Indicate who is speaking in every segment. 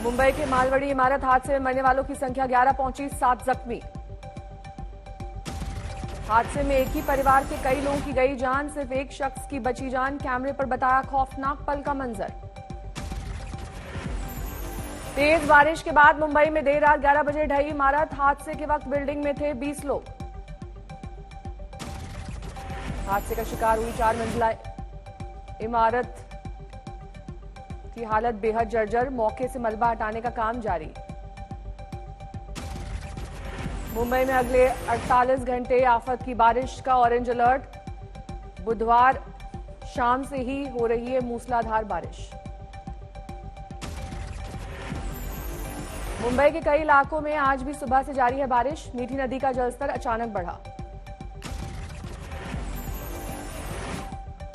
Speaker 1: मुंबई के मालवड़ी इमारत हादसे में मरने वालों की संख्या 11 पहुंची, 7 जख्मी। हादसे में एक ही परिवार के कई लोगों की गई जान, सिर्फ एक शख्स की बची जान। कैमरे पर बताया खौफनाक पल का मंजर। तेज बारिश के बाद मुंबई में देर रात 11 बजे ढही इमारत। हादसे के वक्त बिल्डिंग में थे 20 लोग। हादसे का शिकार हुई 4 मंजिला इमारत की हालत बेहद जर्जर। मौके से मलबा हटाने का काम जारी। मुंबई में अगले 48 घंटे आफत की बारिश का ऑरेंज अलर्ट। बुधवार शाम से ही हो रही है मूसलाधार बारिश। मुंबई के कई इलाकों में आज भी सुबह से जारी है बारिश। मीठी नदी का जलस्तर अचानक बढ़ा।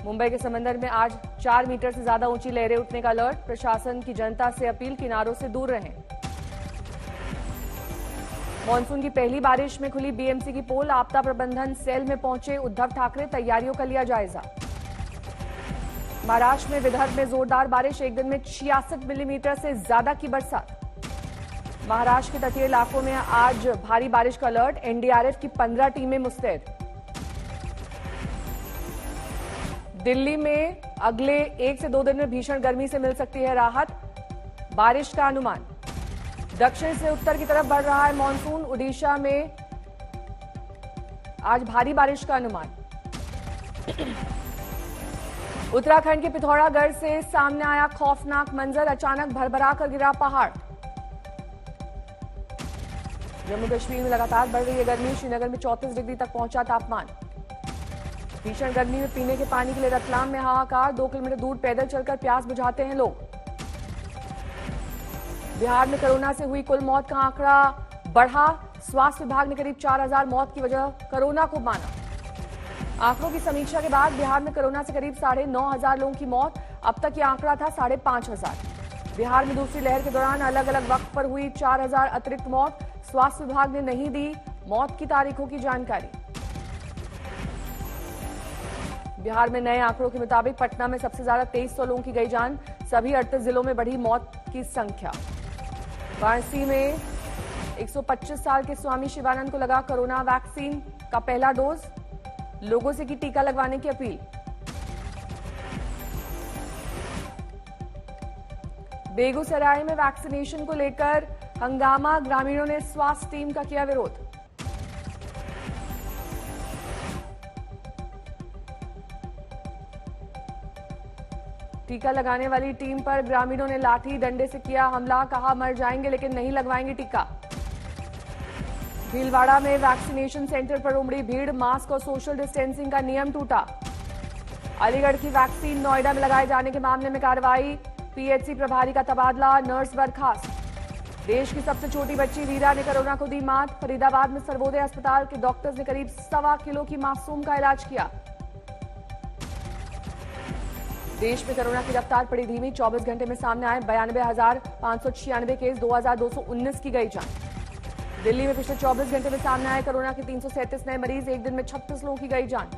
Speaker 1: मुंबई के समंदर में आज 4 मीटर से ज्यादा ऊंची लहरें उठने का अलर्ट। प्रशासन की जनता से अपील, किनारों से दूर रहें। मानसून की पहली बारिश में खुली बीएमसी की पोल। आपदा प्रबंधन सेल में पहुंचे उद्धव ठाकरे, तैयारियों का लिया जायजा। महाराष्ट्र में विदर्भ में जोरदार बारिश, एक दिन में 66 मिलीमीटर से ज्यादा की बरसात। महाराष्ट्र के तटीय इलाकों में आज भारी बारिश का अलर्ट। एनडीआरएफ की 15 टीमें मुस्तैद। दिल्ली में अगले 1 से 2 दिन में भीषण गर्मी से मिल सकती है राहत। बारिश का अनुमान। दक्षिण से उत्तर की तरफ बढ़ रहा है मानसून। ओडिशा में आज भारी बारिश का अनुमान। उत्तराखंड के पिथौरागढ़ से सामने आया खौफनाक मंजर। अचानक भरभरा कर गिरा पहाड़। जम्मू कश्मीर में लगातार बढ़ रही है गर्मी। श्रीनगर में 34 डिग्री तक पहुंचा तापमान। भीषण गर्मी में पीने के पानी के लिए रतलाम में हाहाकार। 2 किलोमीटर दूर पैदल चलकर प्यास बुझाते हैं लोग। बिहार में कोरोना से हुई कुल मौत का आंकड़ा बढ़ा। स्वास्थ्य विभाग ने करीब 4000 मौत की वजह कोरोना को माना। आंकड़ों की समीक्षा के बाद बिहार में कोरोना से करीब 9,500 लोगों की मौत। अब तक ये आंकड़ा था 5,500। बिहार में दूसरी लहर के दौरान अलग अलग वक्त पर हुई 4000 अतिरिक्त मौत। स्वास्थ्य विभाग ने नहीं दी मौत की तारीखों की जानकारी। बिहार में नए आंकड़ों के मुताबिक पटना में सबसे ज्यादा 2300 लोगों की गई जान। सभी 38 जिलों में बढ़ी मौत की संख्या। वाराणसी में 125 साल के स्वामी शिवानंद को लगा कोरोना वैक्सीन का पहला डोज। लोगों से की टीका लगवाने की अपील। बेगूसराय में वैक्सीनेशन को लेकर हंगामा। ग्रामीणों ने स्वास्थ्य टीम का किया विरोध। टीका लगाने वाली टीम पर ग्रामीणों ने लाठी डंडे से किया हमला। कहा मर जाएंगे लेकिन नहीं लगवाएंगे टीका। भीलवाड़ा में वैक्सीनेशन सेंटर पर उमड़ी भीड़। मास्क और सोशल डिस्टेंसिंग का नियम टूटा। अलीगढ़ की वैक्सीन नोएडा में लगाए जाने के मामले में कार्रवाई। पीएचसी प्रभारी का तबादला। नर्स बर्खास्त। देश की सबसे छोटी बच्ची वीरा ने कोरोना को दी मात। फरीदाबाद में सर्वोदय अस्पताल के डॉक्टर्स ने करीब 1.25 किलो की मासूम का इलाज किया। देश में कोरोना की रफ्तार पड़ी धीमी। 24 घंटे में सामने आए 92,596 केस। 2,219 की गई जान। दिल्ली में पिछले 24 घंटे में सामने आए कोरोना के 337 नए मरीज। एक दिन में 36 लोगों की गई जान।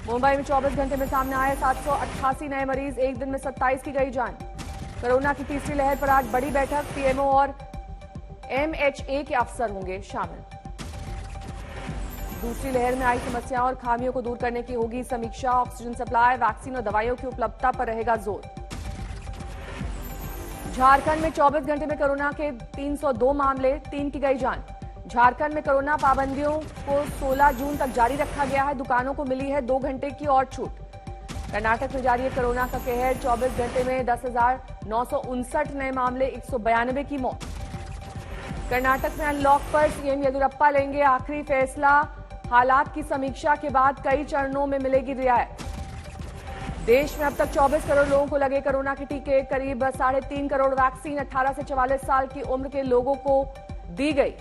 Speaker 1: मुंबई में 24 घंटे में सामने आए 788 नए मरीज। एक दिन में 27 की गई जान। कोरोना की तीसरी लहर पर आज बड़ी बैठक। पीएमओ और एमएचए के अफसर होंगे शामिल। दूसरी लहर में आई समस्याओं और खामियों को दूर करने की होगी समीक्षा। ऑक्सीजन सप्लाई, वैक्सीन और दवाइयों की उपलब्धता पर रहेगा जोर। झारखंड में 24 घंटे में कोरोना के 302 मामले। 3 की गई जान। झारखंड में कोरोना पाबंदियों को 16 जून तक जारी रखा गया है। दुकानों को मिली है 2 घंटे की और छूट। कर्नाटक में जारी है कोरोना का कहर। 24 घंटे में 10,959 नए मामले। 192 की मौत। कर्नाटक में अनलॉक पर सीएम येदियुरप्पा लेंगे आखिरी फैसला। हालात की समीक्षा के बाद कई चरणों में मिलेगी रियायत। देश में अब तक 24 करोड़ लोगों को लगे कोरोना के टीके। करीब 3.5 करोड़ वैक्सीन 18 से 44 साल की उम्र के लोगों को दी गई।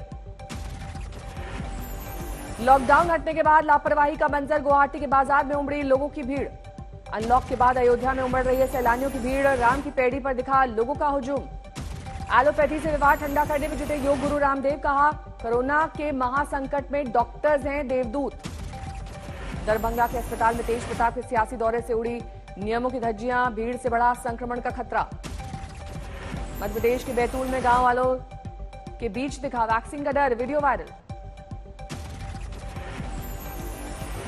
Speaker 1: लॉकडाउन हटने के बाद लापरवाही का मंजर। गुवाहाटी के बाजार में उमड़ी लोगों की भीड़। अनलॉक के बाद अयोध्या में उमड़ रही है सैलानियों की भीड़। राम की पैड़ी पर दिखा लोगों का हुजूम। एलोपैथी से विवाद ठंडा करने में जुटे योग गुरु रामदेव। कहा कोरोना के महासंकट में डॉक्टर्स हैं देवदूत। दरभंगा के अस्पताल में तेज प्रताप के सियासी दौरे से उड़ी नियमों की धज्जियां। भीड़ से बढ़ा संक्रमण का खतरा। मध्य प्रदेश के बैतूल में गांव वालों के बीच दिखा वैक्सीन का डर, वीडियो वायरल।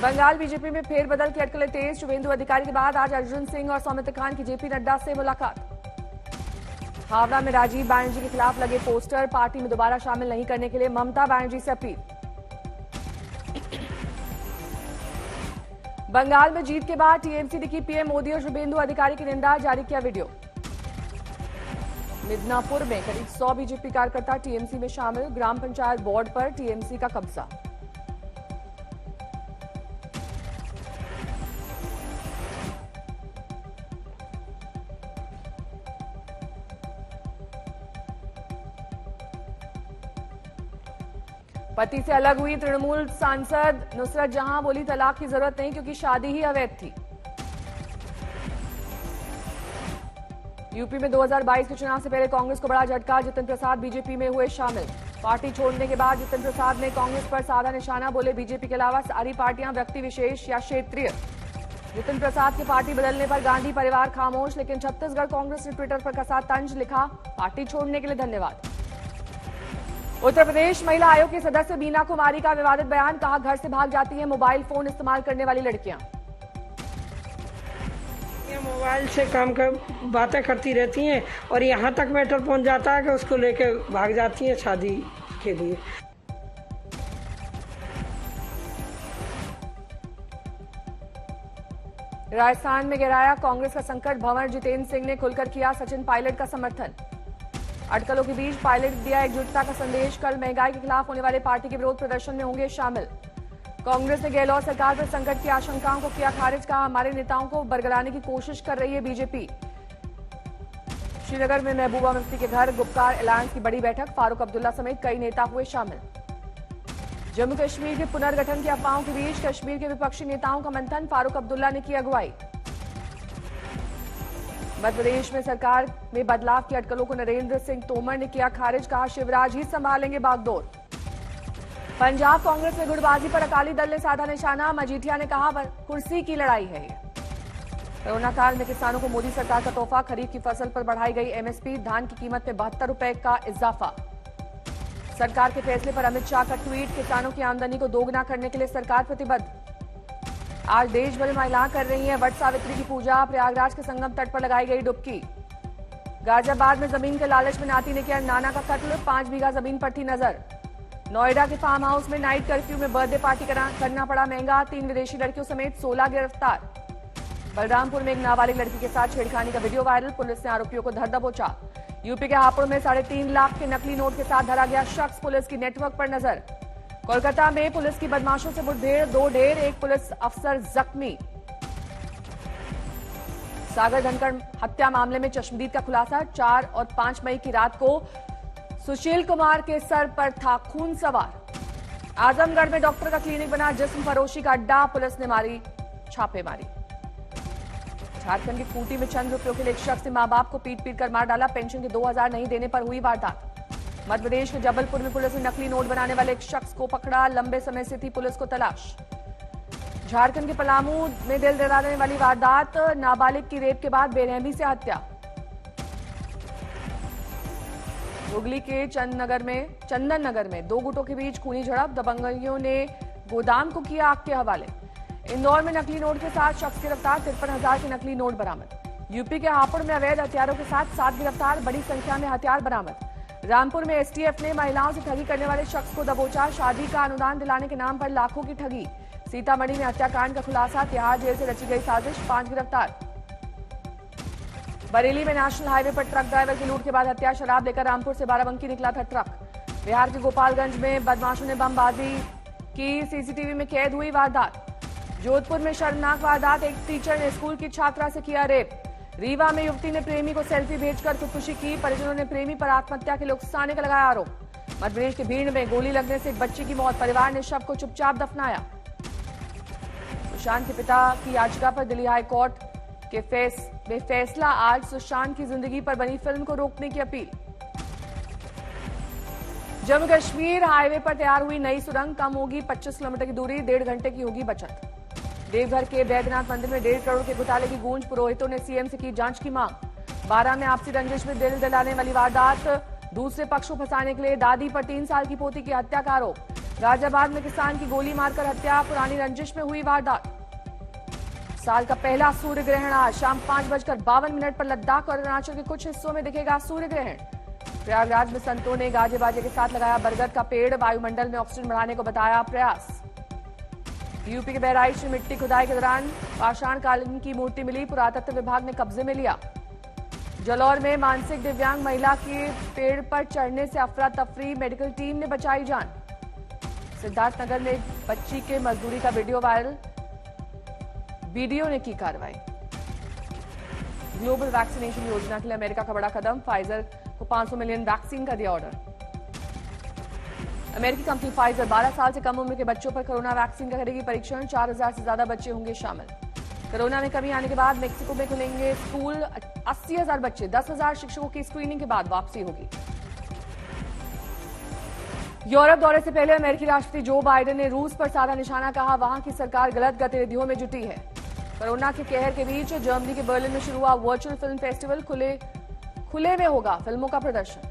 Speaker 1: बंगाल बीजेपी में फेरबदल की अटकलें तेज, शुभेंदु अधिकारी के बाद आज अर्जुन सिंह और सौमित्र खान की जेपी नड्डा से मुलाकात। हावड़ा में राजीव बैनर्जी के खिलाफ लगे पोस्टर, पार्टी में दोबारा शामिल नहीं करने के लिए ममता बनर्जी से अपील। बंगाल में जीत के बाद टीएमसी दिखी पीएम मोदी और शुभेंदु अधिकारी की निंदा, जारी किया वीडियो। मिदनापुर में करीब 100 बीजेपी कार्यकर्ता टीएमसी में शामिल, ग्राम पंचायत बोर्ड पर टीएमसी का कब्जा। पति से अलग हुई तृणमूल सांसद नुसरत जहां, बोली तलाक की जरूरत नहीं क्योंकि शादी ही अवैध थी। यूपी में 2022 के चुनाव से पहले कांग्रेस को बड़ा झटका, जितिन प्रसाद बीजेपी में हुए शामिल। पार्टी छोड़ने के बाद जितिन प्रसाद ने कांग्रेस पर साधा निशाना, बोले बीजेपी के अलावा सारी पार्टियां व्यक्ति विशेष या क्षेत्रीय। जितिन प्रसाद की पार्टी बदलने पर गांधी परिवार खामोश, लेकिन छत्तीसगढ़ कांग्रेस ने ट्विटर पर कसा तंज, लिखा पार्टी छोड़ने के लिए धन्यवाद। उत्तर प्रदेश महिला आयोग की सदस्य बीना कुमारी का विवादित बयान, कहा घर से भाग जाती है मोबाइल फोन इस्तेमाल करने वाली लड़कियां।
Speaker 2: मोबाइल से काम कर बातें करती रहती हैं और यहाँ तक मैटर पहुँच जाता है कि उसको लेकर भाग जाती हैं शादी के लिए।
Speaker 1: राजस्थान में गहराया कांग्रेस का संकट, भंवर जितेंद्र सिंह ने खुलकर किया सचिन पायलट का समर्थन। अटकलों के बीच पायलट दिया एकजुटता का संदेश, कल महंगाई के खिलाफ होने वाले पार्टी के विरोध प्रदर्शन में होंगे शामिल। कांग्रेस ने गहलोत सरकार पर संकट की आशंकाओं को किया खारिज, कहा हमारे नेताओं को बरगलाने की कोशिश कर रही है बीजेपी। श्रीनगर में महबूबा मुफ्ती के घर गुपकार अलायंस की बड़ी बैठक, फारूक अब्दुल्ला समेत कई नेता हुए शामिल। जम्मू कश्मीर के पुनर्गठन की अफवाहों के बीच कश्मीर के विपक्षी नेताओं का मंथन, फारूक अब्दुल्ला ने की अगुवाई। मध्य प्रदेश में सरकार में बदलाव की अटकलों को नरेंद्र सिंह तोमर ने किया खारिज, कहा शिवराज ही संभालेंगे बागडोर। पंजाब कांग्रेस में गुटबाजी पर अकाली दल ने साधा निशाना, मजीठिया ने कहा कुर्सी की लड़ाई है ये। कोरोना काल में किसानों को मोदी सरकार का तोहफा, खरीफ की फसल पर बढ़ाई गई एमएसपी, धान की कीमत में 72 रुपए का इजाफा। सरकार के फैसले पर अमित शाह का ट्वीट, किसानों की आमदनी को दोगुना करने के लिए सरकार प्रतिबद्ध। आज देश भर में महिलाएं कर रही हैं वट सावित्री की पूजा, प्रयागराज के संगम तट पर लगाई गई डुबकी। गाजियाबाद में जमीन के लालच में नाती ने किया नाना का कत्ल, 5 बीघा जमीन पर थी नजर। नोएडा के फार्म हाउस में नाइट कर्फ्यू में बर्थडे पार्टी करना पड़ा महंगा, 3 विदेशी लड़कियों समेत 16 गिरफ्तार। बलरामपुर में एक नाबालिग लड़की के साथ छेड़खानी का वीडियो वायरल, पुलिस ने आरोपियों को धर दबोचा। यूपी के हापुड़ में 3.5 लाख के नकली नोट के साथ धरा गया शख्स, पुलिस की नेटवर्क पर नजर। कोलकाता में पुलिस की बदमाशों से मुठभेड़, 2 ढेर, 1 पुलिस अफसर जख्मी। सागर धनखड़ हत्या मामले में चश्मदीद का खुलासा, 4 और 5 मई की रात को सुशील कुमार के सर पर था खून सवार। आजमगढ़ में डॉक्टर का क्लिनिक बना जिस्म फरोशी का अड्डा, पुलिस ने मारी छापेमारी। झारखंड के खूंटी में चंद रुपयों के लिए एक शख्स ने मां बाप को पीट पीट कर मार डाला, पेंशन के 2000 नहीं देने पर हुई वारदात। मध्य प्रदेश के जबलपुर में पुलिस ने नकली नोट बनाने वाले एक शख्स को पकड़ा, लंबे समय से थी पुलिस को तलाश। झारखंड के पलामू में दिल दहलाने वाली वारदात, नाबालिग की रेप के बाद बेरहमी से हत्या। हुगली के चंदन नगर में 2 गुटों के बीच खूनी झड़प, दबंगियों ने गोदाम को किया आग के हवाले। इंदौर में नकली नोट के साथ शख्स गिरफ्तार, 53,000 के नकली नोट बरामद। यूपी के हापुड़ में अवैध हथियारों के साथ 7 गिरफ्तार, बड़ी संख्या में हथियार बरामद। रामपुर में एसटीएफ ने महिलाओं से ठगी करने वाले शख्स को दबोचा, शादी का अनुदान दिलाने के नाम पर लाखों की ठगी। सीतामढ़ी में हत्याकांड का खुलासा, तिहाड़ जेल से रची गई साजिश, 5 गिरफ्तार। बरेली में नेशनल हाईवे पर ट्रक ड्राइवर की लूट के बाद हत्या, शराब लेकर रामपुर से बाराबंकी निकला था ट्रक। बिहार के गोपालगंज में बदमाशों ने बमबाजी की, सीसीटीवी में कैद हुई वारदात। जोधपुर में शर्मनाक वारदात, एक टीचर ने स्कूल की छात्रा से किया रेप। रीवा में युवती ने प्रेमी को सेल्फी भेजकर खुदकुशी की, परिजनों ने प्रेमी पर आत्महत्या के लिए उकसाने का लगाया आरोप। मध्य प्रदेश के भीड़ में गोली लगने से एक बच्ची की मौत, परिवार ने शव को चुपचाप दफनाया। सुशांत के पिता की याचिका पर दिल्ली हाई कोर्ट के फैसला आज, सुशांत की जिंदगी पर बनी फिल्म को रोकने की अपील। जम्मू कश्मीर हाईवे पर तैयार हुई नई सुरंग, कम होगी 25 किलोमीटर की दूरी, 1.5 घंटे की होगी बचत। देवघर के बैद्यनाथ मंदिर में 1.5 करोड़ के घोटाले की गूंज, पुरोहितों ने सीएम से की जांच की मांग। बारां में आपसी रंजिश में दिल दिलाने वाली वारदात, दूसरे पक्ष को फंसाने के लिए दादी पर 3 साल की पोती की हत्या का आरोप। गाजियाबाद में किसान की गोली मारकर हत्या, पुरानी रंजिश में हुई वारदात। साल का पहला सूर्य ग्रहण आज शाम 5:52 पर लद्दाख और अरुणाचल के कुछ हिस्सों में दिखेगा सूर्य ग्रहण। प्रयागराज में संतों ने गाजे बाजे के साथ लगाया बरगद का पेड़, वायुमंडल में ऑक्सीजन बढ़ाने को बताया प्रयास। यूपी के बहराइच में मिट्टी खुदाई के दौरान पाषाण कालीन की मूर्ति मिली, पुरातत्व विभाग ने कब्जे में लिया। जलौर में मानसिक दिव्यांग महिला के पेड़ पर चढ़ने से अफरा तफरी, मेडिकल टीम ने बचाई जान। सिद्धार्थनगर में एक बच्ची के मजदूरी का वीडियो वायरल, बीडीओ ने की कार्रवाई। ग्लोबल वैक्सीनेशन योजना के लिए अमेरिका का बड़ा कदम, फाइजर को 500 मिलियन वैक्सीन का दिया ऑर्डर। अमेरिकी कंपनी फाइजर 12 साल से कम उम्र के बच्चों पर कोरोना वैक्सीन का करेगी परीक्षण, 4000 से ज्यादा बच्चे होंगे शामिल। कोरोना में कमी आने के बाद मेक्सिको में खुलेंगे स्कूल, 80,000 बच्चे, 10,000 शिक्षकों की स्क्रीनिंग के बाद वापसी होगी। यूरोप दौरे से पहले अमेरिकी राष्ट्रपति जो बाइडेन ने रूस पर साधा निशाना, कहा वहां की सरकार गलत गतिविधियों में जुटी है। कोरोना के कहर के बीच जर्मनी के बर्लिन में शुरू हुआ वर्चुअल फिल्म फेस्टिवल, खुले में होगा फिल्मों का प्रदर्शन।